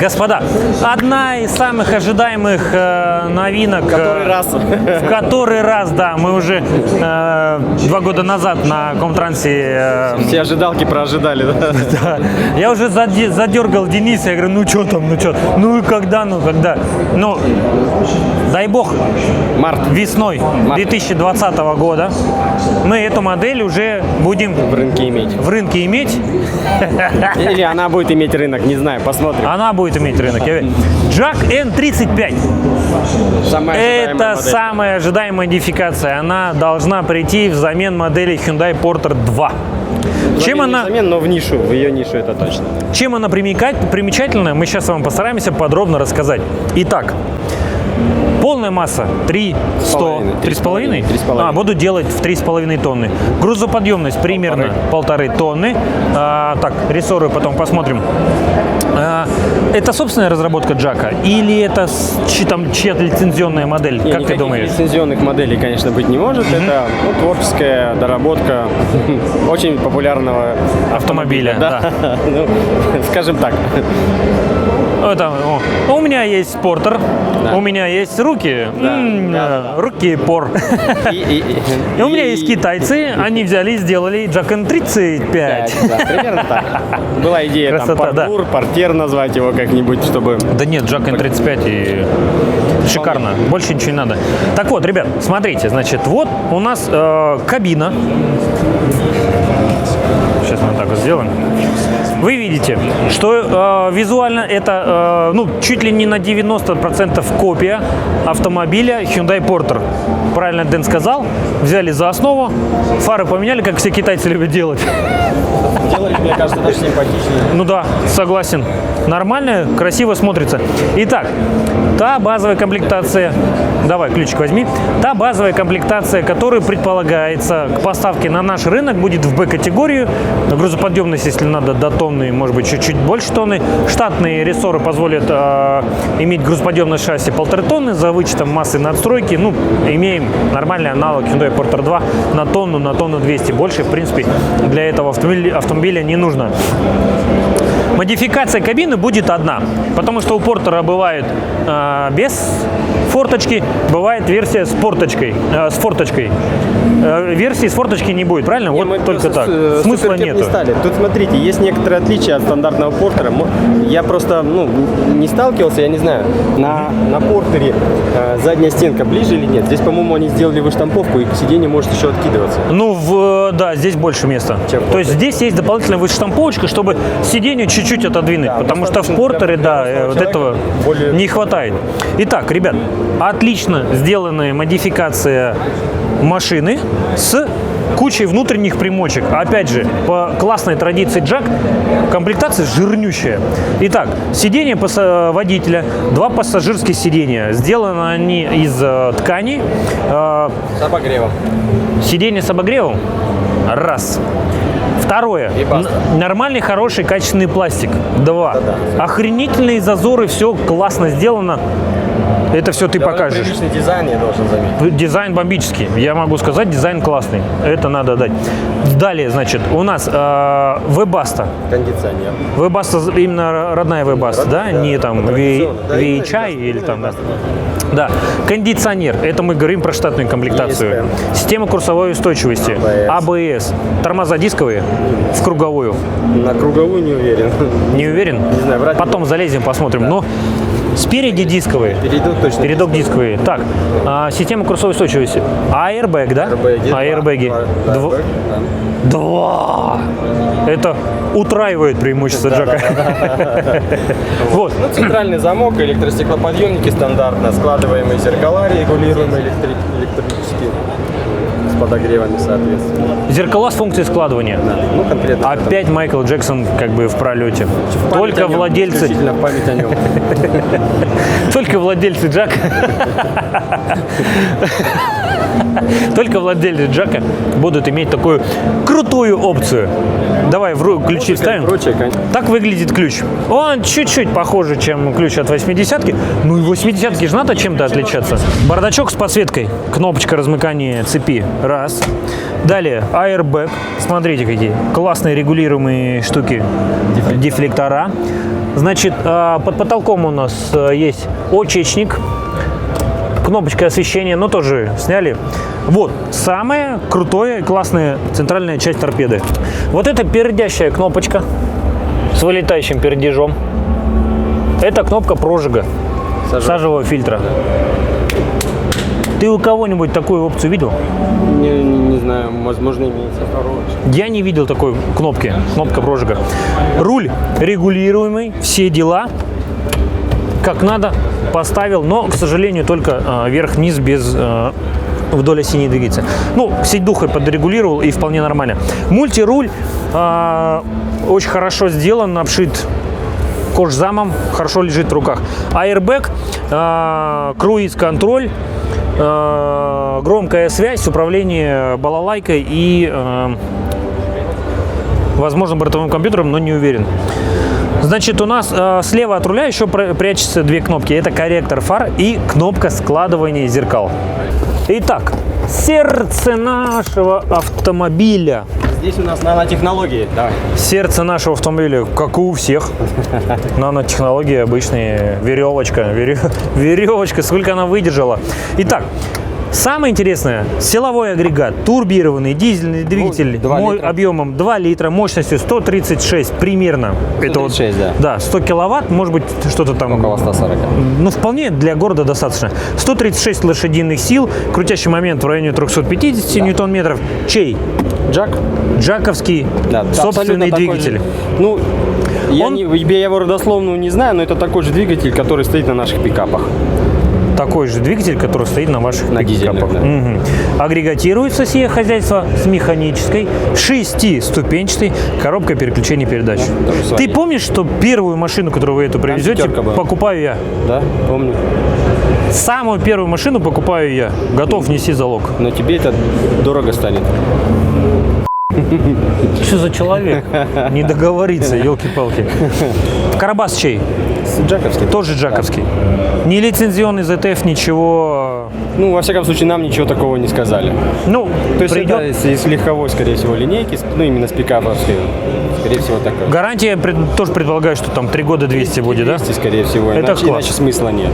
Господа, одна из самых ожидаемых новинок. В который раз, да, мы уже 2 года назад на Комтрансе... Все ожидалки проожидали, да? Да. Я уже задергал Дениса, я говорю, ну что там, ну и когда, ну, дай бог, весной 2020 года мы эту модель уже будем в рынке иметь. Или она будет иметь рынок, не знаю, посмотрим. Она будет иметь рынок. Jack N35. Это самая ожидаемая модификация. Она должна прийти взамен модели Hyundai Porter 2. Чем она... Взамен, но в ее нишу это точно. Чем она примечательна, мы сейчас вам постараемся подробно рассказать. Итак, полная масса 3,5. Буду делать в 3,5 тонны. Грузоподъемность примерно 1,5 тонны. Так, рессоры потом посмотрим. Это собственная разработка Джака или это чья-то лицензионная модель? Как ты думаешь? Лицензионных моделей, конечно, быть не может. Это творческая доработка очень популярного автомобиля. Да. Ну, скажем так. У меня есть Портер, у меня есть руки, руки пор. И у меня есть китайцы, они взяли и сделали Jack N35. Примерно так. Была идея там портер назвать его как-нибудь, чтобы... Да нет, Jack N35 и шикарно, больше ничего не надо. Так вот, ребят, смотрите, значит, вот у нас кабина. Сейчас мы так вот сделаем. Вы видите, что визуально это чуть ли не на 90% копия автомобиля Hyundai Porter. Правильно Дэн сказал, взяли за основу, фары поменяли, как все китайцы любят делать. Делали, мне кажется, даже симпатичнее. Ну да, согласен. Нормально, красиво смотрится. Итак, та базовая комплектация, давай ключик возьми, та базовая комплектация, которая предполагается к поставке на наш рынок, будет в Б-категорию. Грузоподъемность, если надо, до тонны, может быть, чуть-чуть больше тонны. Штатные рессоры позволят иметь грузоподъемность шасси 1,5 тонны за вычетом массы надстройки. Ну, имеем нормальный аналог Hyundai Porter 2 на тонну 200. Больше, в принципе, для этого автомобиля не нужно. Модификация кабины будет одна, потому что у Портера бывает без форточки, бывает версия с форточкой. Версии с форточки не будет, правильно? Не, вот только так. Смысла нет. Тут смотрите, есть некоторые отличия от стандартного Портера. Я просто не сталкивался, я не знаю, на Портере задняя стенка ближе или нет. Здесь, по-моему, они сделали выштамповку, и сиденье может еще откидываться. Ну, да, здесь больше места. То есть здесь есть дополнительная выштамповочка, чтобы сиденье чуть-чуть отодвинуть, потому что в Портере, вот этого не хватает. Итак, ребят, отлично сделанная модификация машины с кучей внутренних примочек. Опять же, по классной традиции Jack, комплектация жирнющая. Итак, сиденье водителя, 2 пассажирских сиденья. Сделаны они из ткани. С обогревом. Сиденье с обогревом. Раз. Второе. Нормальный, хороший, качественный пластик. 2. Охренительные зазоры, все классно сделано. Это все ты покажешь. Приличный дизайн, я должен заметить. Дизайн бомбический. Я могу сказать, дизайн классный. Это надо дать. Далее, значит, у нас Webasto. Кондиционер. Webasto, именно родная Webasto, да? Не там VHI или там, да. Да, кондиционер. Это мы говорим про штатную комплектацию. Система курсовой устойчивости. ABS. Тормоза дисковые в круговую. На круговую не уверен. Не уверен? Не знаю, потом залезем, посмотрим. Да. Но спереди дисковые. Передок дисковые. Так, система курсовой устойчивости. Airbag, да? Аэрбэги. 2. Это утраивает преимущество Джака. Вот. Центральный замок, электростеклоподъемники стандартно, складываемые зеркала, регулируемые электрические, с подогревами, соответственно. Зеркала с функцией складывания. Да. Конкретно. Опять Майкл Джексон как бы в пролете. Только владельцы... В память о нем. Только владельцы Джака Только владельцы Джака будут иметь такую крутую опцию. Давай ключи вставим. Прочее, конечно. Так выглядит ключ. Он чуть-чуть похуже, чем ключ от 80-ки. Ну и 80-ки же надо чем-то отличаться. Бардачок с подсветкой. Кнопочка размыкания цепи. Раз. Далее airbag. Смотрите, какие классные регулируемые штуки. Дефлектора. Значит, под потолком у нас есть очечник. Кнопочка освещения, но тоже сняли. Вот, самая крутая, классная центральная часть торпеды. Вот эта пердящая кнопочка с вылетающим пердежом. Это кнопка прожига сажевого фильтра. Ты у кого-нибудь такую опцию видел? Не знаю, возможно, имеется. Я не видел такой кнопки. Кнопка прожига. Руль регулируемый, все дела как надо поставил, но, к сожалению, только вверх-вниз без вдоль оси не двигается. Ну, сидухой подрегулировал и вполне нормально. Мультируль очень хорошо сделан, обшит кожзамом, хорошо лежит в руках. Airbag, круиз-контроль, громкая связь, управление балалайкой и, возможно, бортовым компьютером, но не уверен. Значит, у нас слева от руля еще прячутся две кнопки. Это корректор фар и кнопка складывания зеркал. Итак, сердце нашего автомобиля. Здесь у нас нанотехнологии. Давай. Сердце нашего автомобиля, как и у всех. Нанотехнологии обычные. Веревочка. Веревочка. Сколько она выдержала. Итак, самое интересное, силовой агрегат, турбированный дизельный двигатель объемом 2 литра, мощностью 136 примерно. 136, это вот, да, 100 киловатт, может быть, что-то там. Около 140. Ну, вполне для города достаточно. 136 лошадиных сил, крутящий момент в районе 350 ньютон-метров. Чей? Джак. Джаковский, да, собственный двигатель. Ну, я его родословную не знаю, но это такой же двигатель, который стоит на наших пикапах. Такой же двигатель, который стоит на ваших пикапах. Да. Угу. Агрегатируется сие хозяйство с механической 6-ступенчатой коробкой переключения передач. Да, ты помнишь, что первую машину, которую вы эту привезете, покупаю я? Да, помню. Самую первую машину покупаю я. Готов нести залог. Но тебе это дорого станет. Что за человек? Не договориться, елки-палки. Карабас чей? Джаковский. Тоже джаковский. Не лицензионный ZF, ничего. Ну, во всяком случае, нам ничего такого не сказали. Ну, то есть это из легковой, скорее всего, линейки, ну, именно с пикаповской, скорее всего, такое. Гарантия, тоже предполагаю, что там 3 года 200 будет, 200, да? Скорее всего, это иначе смысла нет.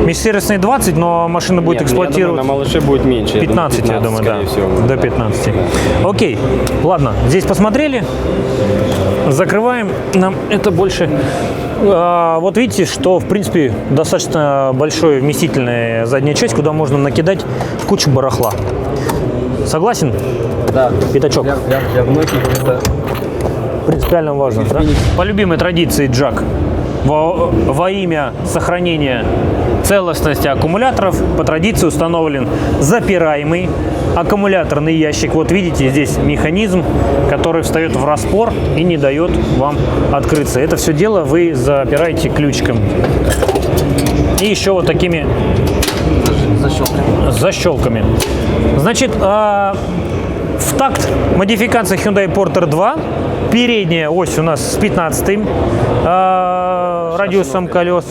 Межсервисные 20, но машина будет эксплуатировать. На малыше будет меньше. 15, я думаю, да. Всего, до 15. Да. Окей, ладно, здесь посмотрели. Закрываем. Нам это больше... Вот видите, что, в принципе, достаточно большая вместительная задняя часть, куда можно накидать кучу барахла. Согласен? Да. Пятачок. Для многих это принципиально важно. Да? По любимой традиции Джак. Во имя сохранения целостности аккумуляторов по традиции установлен запираемый аккумуляторный ящик. Вот видите, здесь механизм, который встает в распор и не дает вам открыться. Это все дело вы запираете ключиком. И еще вот такими защелками. Значит, в такт модификация Hyundai Porter 2. Передняя ось у нас с 15 радиусом колес.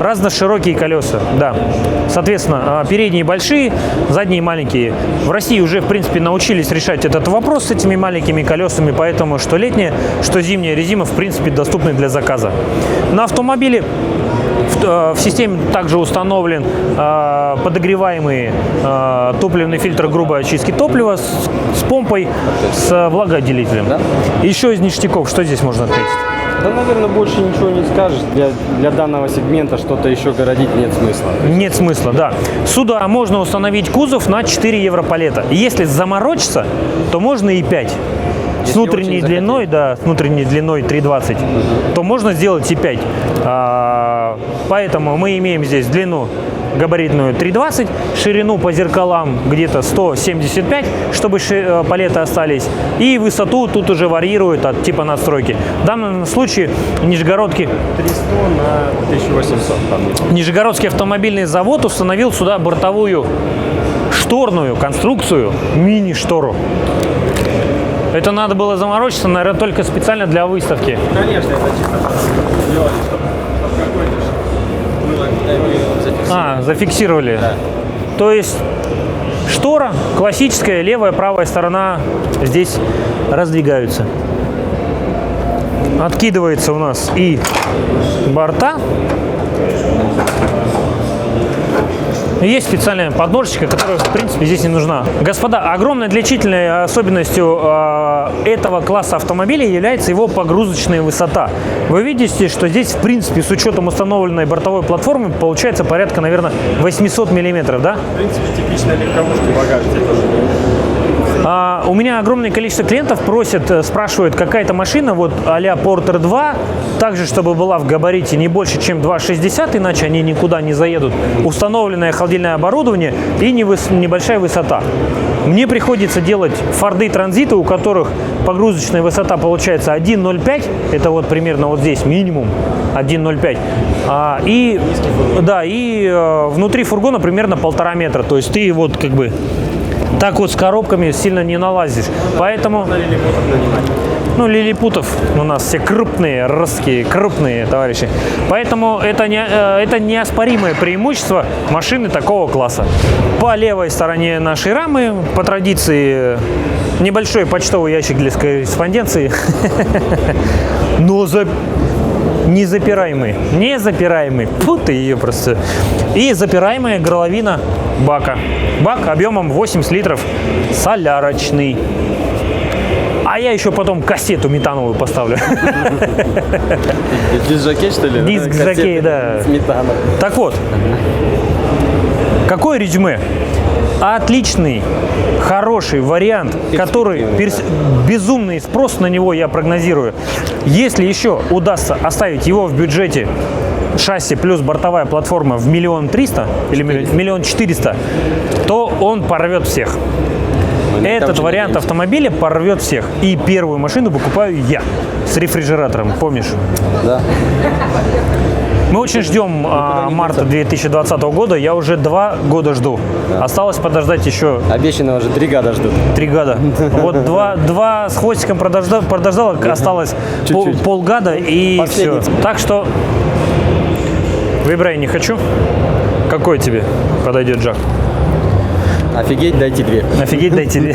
Разноширокие колеса, да. Соответственно, передние большие, задние маленькие. В России уже, в принципе, научились решать этот вопрос с этими маленькими колесами, поэтому что летняя, что зимняя резина, в принципе, доступны для заказа. На автомобиле в системе также установлен подогреваемый топливный фильтр грубой очистки топлива с помпой, с влагоотделителем. Да? Еще из ништяков, что здесь можно отметить? Да, наверное, больше ничего не скажешь. Для данного сегмента что-то еще городить нет смысла. Нет смысла, да. Сюда можно установить кузов на 4 европалета. Если заморочиться, то можно и 5. С внутренней длиной, да, с внутренней длиной 3,20, то можно сделать и 5. Поэтому мы имеем здесь длину габаритную 3,20, ширину по зеркалам где-то 175, чтобы палеты остались, и высоту тут уже варьирует от типа надстройки. В данном случае Нижегородский 300 на 1800. Нижегородский автомобильный завод установил сюда бортовую просторную конструкцию, мини-штору. Это надо было заморочиться, наверное, только специально для выставки. Конечно, это чисто сделали, чтобы какой-то было, куда его зафиксировали. Зафиксировали. Да. То есть штора классическая, левая, правая сторона здесь раздвигаются. Откидывается у нас и борта. Есть специальная подножечка, которая, в принципе, здесь не нужна. Господа, огромной отличительной особенностью этого класса автомобилей является его погрузочная высота. Вы видите, что здесь, в принципе, с учетом установленной бортовой платформы, получается порядка, наверное, 800 миллиметров, да? В принципе, типичная легковушка, багаж здесь тоже. У меня огромное количество клиентов просят, спрашивают, какая-то машина, вот а-ля Porter 2, также, чтобы была в габарите не больше, чем 2,60, иначе они никуда не заедут. Установленное холодильное оборудование и небольшая высота. Мне приходится делать форды транзиты, у которых погрузочная высота получается 1,05, это вот примерно вот здесь минимум 1,05. Внутри фургона примерно 1,5 метра, то есть ты вот как бы так вот с коробками сильно не налазишь. Поэтому, лилипутов у нас все крупные, русские, крупные товарищи. Поэтому это неоспоримое преимущество машины такого класса. По левой стороне нашей рамы, по традиции, небольшой почтовый ящик для корреспонденции. Но незапираемый. Фу ты ее просто. И запираемая горловина бака. Бак объемом 80 литров, солярочный. А я еще потом кассету метановую поставлю. Диск-жокей, что ли? Диск-жокей, да. Сметана. Так вот, какое резюме? Отличный, хороший вариант, который безумный спрос на него я прогнозирую. Если еще удастся оставить его в бюджете шасси плюс бортовая платформа в 1 300 000 или 1 400 000, то он порвет всех. Этот вариант автомобиля порвет всех. И первую машину покупаю я с рефрижератором, помнишь? Да. Мы очень ждем марта 2020 года. Я уже 2 года жду. Да. Осталось подождать еще... Обещанного уже 3 года ждут. 3 года. Вот два с хвостиком подождал, осталось полгода и все. Так что выбирай, не хочу. Какой тебе подойдет, Джак? Офигеть, дайте 2. Офигеть, дайте 2.